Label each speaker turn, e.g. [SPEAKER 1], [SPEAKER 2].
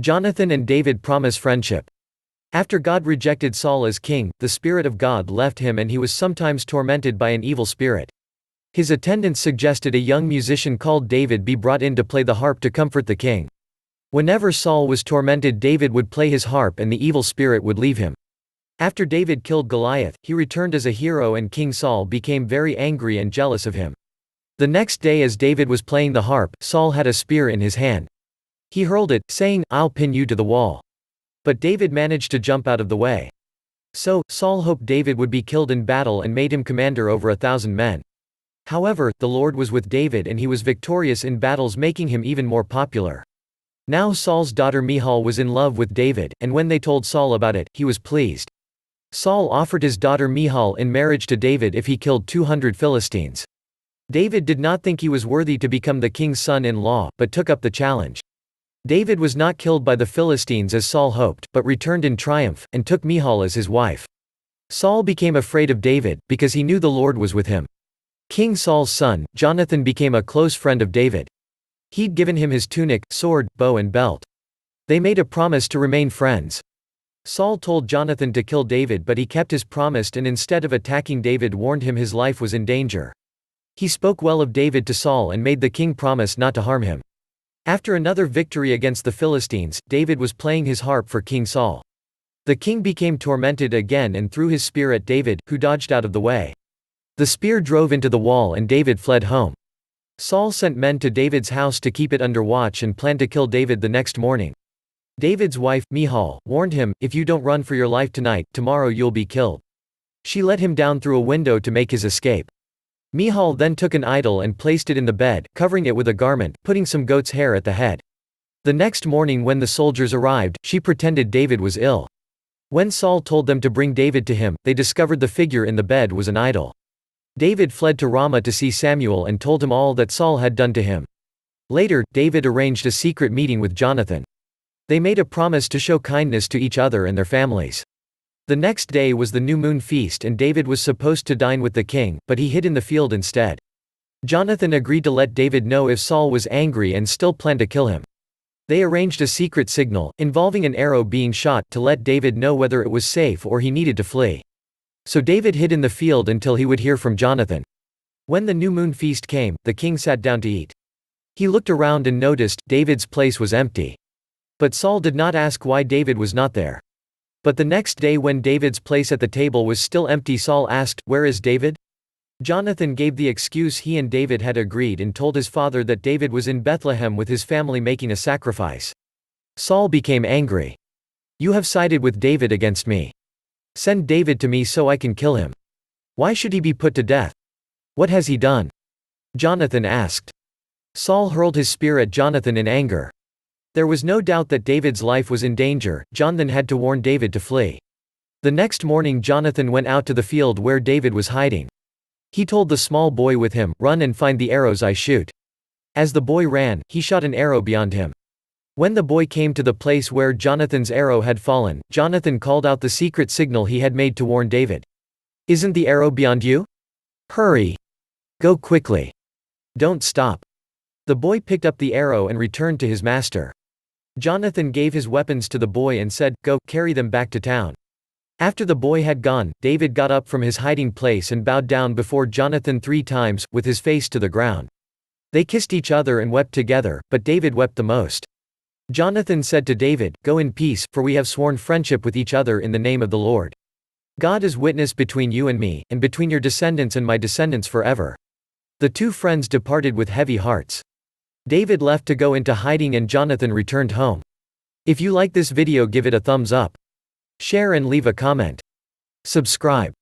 [SPEAKER 1] Jonathan and David promise friendship. After God rejected Saul as king, the Spirit of God left him and he was sometimes tormented by an evil spirit. His attendants suggested a young musician called David be brought in to play the harp to comfort the king. Whenever Saul was tormented, David would play his harp and the evil spirit would leave him. After David killed Goliath, he returned as a hero and King Saul became very angry and jealous of him. The next day, as David was playing the harp, Saul had a spear in his hand. He hurled it, saying, "I'll pin you to the wall." But David managed to jump out of the way. So, Saul hoped David would be killed in battle and made him commander over 1,000 men. However, the Lord was with David and he was victorious in battles, making him even more popular. Now Saul's daughter Michal was in love with David, and when they told Saul about it, he was pleased. Saul offered his daughter Michal in marriage to David if he killed 200 Philistines. David did not think he was worthy to become the king's son-in-law, but took up the challenge. David was not killed by the Philistines as Saul hoped, but returned in triumph, and took Michal as his wife. Saul became afraid of David, because he knew the Lord was with him. King Saul's son, Jonathan, became a close friend of David. He'd given him his tunic, sword, bow and belt. They made a promise to remain friends. Saul told Jonathan to kill David, but he kept his promise and instead of attacking David warned him his life was in danger. He spoke well of David to Saul and made the king promise not to harm him. After another victory against the Philistines, David was playing his harp for King Saul. The king became tormented again and threw his spear at David, who dodged out of the way. The spear drove into the wall and David fled home. Saul sent men to David's house to keep it under watch and planned to kill David the next morning. David's wife, Michal, warned him, "If you don't run for your life tonight, tomorrow you'll be killed." She let him down through a window to make his escape. Michal then took an idol and placed it in the bed, covering it with a garment, putting some goat's hair at the head. The next morning when the soldiers arrived, she pretended David was ill. When Saul told them to bring David to him, they discovered the figure in the bed was an idol. David fled to Ramah to see Samuel and told him all that Saul had done to him. Later, David arranged a secret meeting with Jonathan. They made a promise to show kindness to each other and their families. The next day was the new moon feast and David was supposed to dine with the king, but he hid in the field instead. Jonathan agreed to let David know if Saul was angry and still planned to kill him. They arranged a secret signal, involving an arrow being shot, to let David know whether it was safe or he needed to flee. So David hid in the field until he would hear from Jonathan. When the new moon feast came, the king sat down to eat. He looked around and noticed David's place was empty. But Saul did not ask why David was not there. But the next day when David's place at the table was still empty, Saul asked, "Where is David?" Jonathan gave the excuse he and David had agreed and told his father that David was in Bethlehem with his family making a sacrifice. Saul became angry. "You have sided with David against me. Send David to me so I can kill him. Why should he be put to death? What has he done?" Jonathan asked. Saul hurled his spear at Jonathan in anger. There was no doubt that David's life was in danger. Jonathan had to warn David to flee. The next morning Jonathan went out to the field where David was hiding. He told the small boy with him, "Run and find the arrows I shoot." As the boy ran, he shot an arrow beyond him. When the boy came to the place where Jonathan's arrow had fallen, Jonathan called out the secret signal he had made to warn David. "Isn't the arrow beyond you? Hurry! Go quickly! Don't stop!" The boy picked up the arrow and returned to his master. Jonathan gave his weapons to the boy and said, "Go, carry them back to town." After the boy had gone, David got up from his hiding place and bowed down before Jonathan 3 times, with his face to the ground. They kissed each other and wept together, but David wept the most. Jonathan said to David, "Go in peace, for we have sworn friendship with each other in the name of the Lord. God is witness between you and me, and between your descendants and my descendants forever." The two friends departed with heavy hearts. David left to go into hiding and Jonathan returned home. If you like this video, give it a thumbs up. Share and leave a comment. Subscribe.